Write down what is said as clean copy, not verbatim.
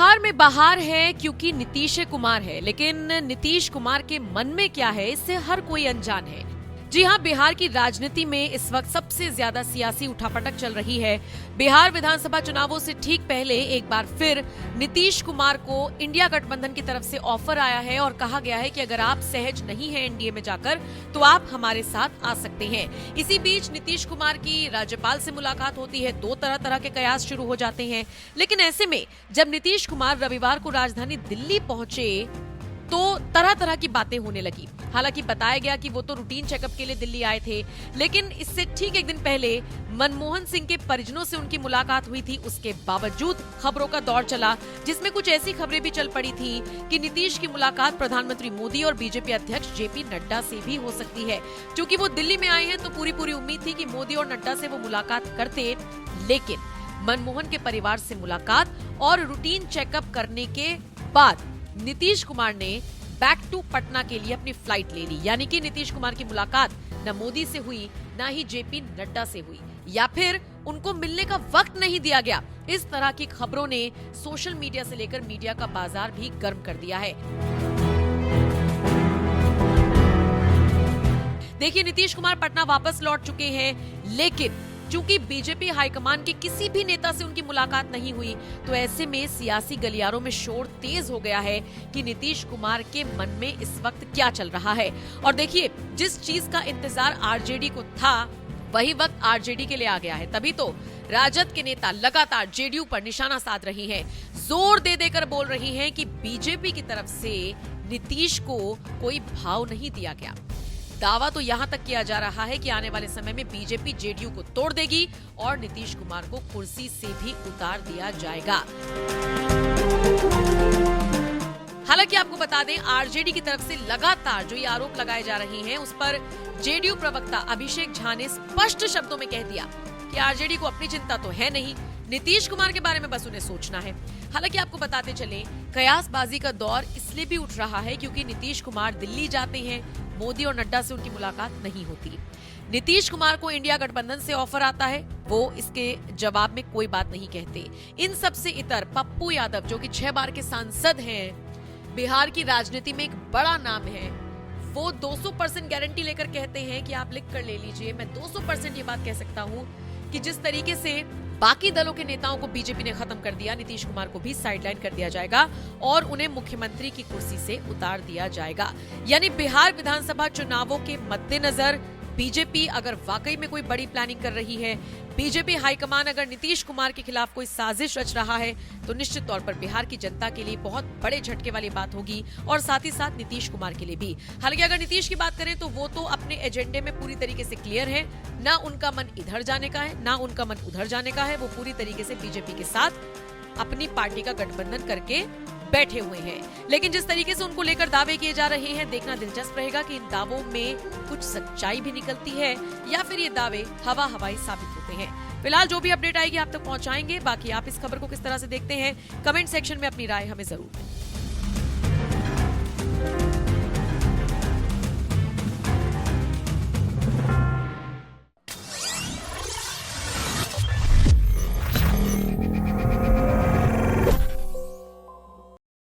बिहार में बहार है क्योंकि नीतीश कुमार है, लेकिन नीतीश कुमार के मन में क्या है इससे हर कोई अनजान है। जी हां, बिहार की राजनीति में इस वक्त सबसे ज्यादा सियासी उठापटक चल रही है। बिहार विधानसभा चुनावों से ठीक पहले एक बार फिर नीतीश कुमार को इंडिया गठबंधन की तरफ से ऑफर आया है और कहा गया है कि अगर आप सहज नहीं हैं एनडीए में जाकर तो आप हमारे साथ आ सकते हैं। इसी बीच नीतीश कुमार की राज्यपाल से मुलाकात होती है, दो तरह तरह के कयास शुरू हो जाते हैं। लेकिन ऐसे में जब नीतीश कुमार रविवार को राजधानी दिल्ली पहुंचे तो तरह तरह की बातें होने लगी। हालांकि बताया गया कि वो तो रूटीन चेकअप के लिए दिल्ली आए थे, लेकिन इससे ठीक एक दिन पहले मनमोहन सिंह के परिजनों से उनकी मुलाकात हुई थी। उसके बावजूद खबरों का दौर चला, जिसमें कुछ ऐसी खबरें भी चल पड़ी थी कि नीतीश की मुलाकात प्रधानमंत्री मोदी और बीजेपी अध्यक्ष जेपी नड्डा से भी हो सकती है। क्योंकि वो दिल्ली में आए हैं तो पूरी उम्मीद थी कि मोदी और नड्डा से वो मुलाकात करते, लेकिन मनमोहन के परिवार से मुलाकात और रूटीन चेकअप करने के बाद नीतीश कुमार ने बैक टू पटना के लिए अपनी फ्लाइट ले ली। यानी कि नीतीश कुमार की मुलाकात न मोदी से हुई, न ही जेपी नड्डा से हुई, या फिर उनको मिलने का वक्त नहीं दिया गया। इस तरह की खबरों ने सोशल मीडिया से लेकर मीडिया का बाजार भी गर्म कर दिया है। देखिए, नीतीश कुमार पटना वापस लौट चुके हैं, लेकिन चूंकि बीजेपी हाईकमान के किसी भी नेता से उनकी मुलाकात नहीं हुई, तो ऐसे में सियासी गलियारों में शोर तेज हो गया है कि नीतीश कुमार के मन में इस वक्त क्या चल रहा है। और देखिए, जिस चीज का इंतजार आरजेडी को था वही वक्त आरजेडी के लिए आ गया है। तभी तो राजद के नेता लगातार जेडीयू पर निशाना साध रही हैं, जोर दे देकर बोल रही हैं कि बीजेपी की तरफ से नीतीश को कोई भाव नहीं दिया गया। दावा तो यहां तक किया जा रहा है कि आने वाले समय में बीजेपी जेडीयू को तोड़ देगी और नीतीश कुमार को कुर्सी से भी उतार दिया जाएगा। हालांकि आपको बता दें, आरजेडी की तरफ से लगातार जो ये आरोप लगाए जा रहे हैं उस पर जेडीयू प्रवक्ता अभिषेक झा ने स्पष्ट शब्दों में कह दिया कि आरजेडी को अपनी चिंता तो है नहीं, नीतीश कुमार के बारे में बस उन्हें सोचना है। हालांकि आपको बताते चलें, कयासबाजी का दौर इसलिए भी उठ रहा है क्योंकि नीतीश कुमार दिल्ली जाते हैं, मोदी और नड्डा से उनकी मुलाकात नहीं होती। नीतीश कुमार को इंडिया गठबंधन से ऑफर आता है, वो इसके जवाब में कोई बात नहीं कहते। इन सब से इतर पप्पू यादव, जो कि 6 बार के सांसद हैं, बिहार की राजनीति में एक बड़ा नाम है, वो 200% गारंटी लेकर कहते हैं कि आप लिख कर ले लीजिए, मैं 200% ये बात कह सकता हूँ कि जिस तरीके से बाकी दलों के नेताओं को बीजेपी ने खत्म कर दिया, नीतीश कुमार को भी साइडलाइन कर दिया जाएगा और उन्हें मुख्यमंत्री की कुर्सी से उतार दिया जाएगा। यानी बिहार विधानसभा चुनावों के मद्देनजर बीजेपी अगर वाकई में कोई बड़ी प्लानिंग कर रही है, बीजेपी हाईकमान अगर नीतीश कुमार के खिलाफ कोई साजिश रच रहा है, तो निश्चित तौर पर बिहार की जनता के लिए बहुत बड़े झटके वाली बात होगी और साथ ही साथ नीतीश कुमार के लिए भी। हालांकि अगर नीतीश की बात करें तो वो तो अपने एजेंडे में पूरी तरीके से क्लियर है, ना उनका मन इधर जाने का है ना उनका मन उधर जाने का है। वो पूरी तरीके से बीजेपी के साथ अपनी पार्टी का गठबंधन करके बैठे हुए हैं। लेकिन जिस तरीके से उनको लेकर दावे किए जा रहे हैं, देखना दिलचस्प रहेगा कि इन दावों में कुछ सच्चाई भी निकलती है या फिर ये दावे हवाई साबित होते हैं। फिलहाल जो भी अपडेट आएगी आप तक पहुंचाएंगे। बाकी आप इस खबर को किस तरह से देखते हैं, कमेंट सेक्शन में अपनी राय हमें जरूर दें।